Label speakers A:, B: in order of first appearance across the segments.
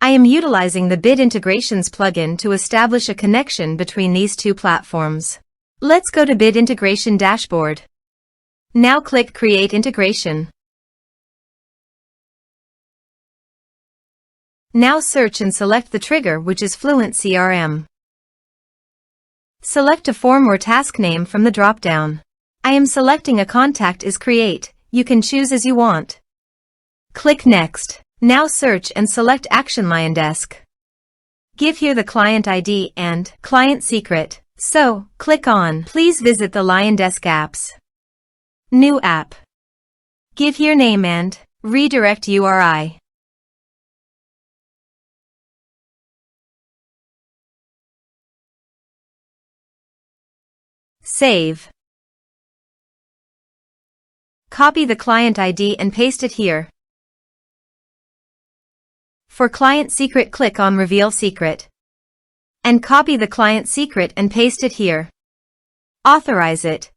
A: I am utilizing the Bit Integrations plugin to establish a connection between these two platforms. Let's go to Bit Integration Dashboard. Now click Create Integration. Now search and select the trigger, which is FluentCRM. Select a form or task name from the drop-down. I am selecting a contact is create. You can choose as you want. Click Next. Now search and select Action LionDesk. Give here the client ID and client secret. So, click on Please visit the LionDesk apps. New app. Give here name and redirect URI. Save. Copy the client ID and paste it here. For client secret, click on Reveal Secret. And copy the client secret and paste it here. Authorize it.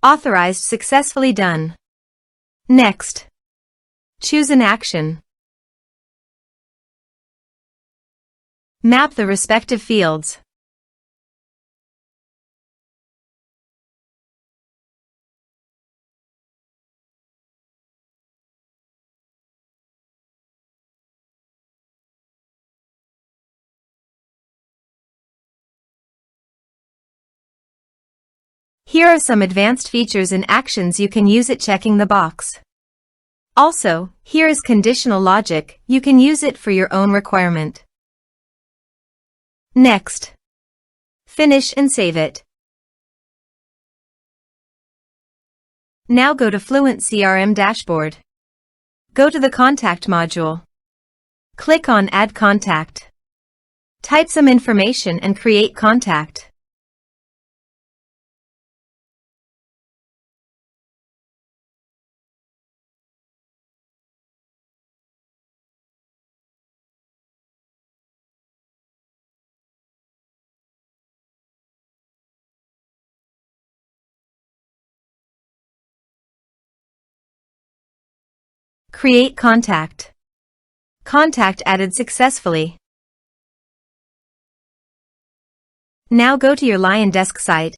A: Authorized, successfully done. Next. Choose an action. Map the respective fields. Here are some advanced features and actions you can use it, checking the box. Also, here is conditional logic. You can use it for your own requirement. Next. Finish and save it. Now go to FluentCRM dashboard. Go to the Contact module. Click on Add Contact. Type some information and create contact. Create contact. Contact added successfully. Now go to your LionDesk site.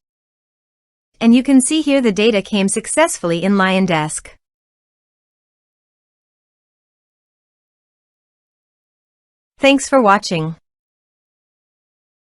A: And you can see here the data came successfully in LionDesk. Thanks for watching.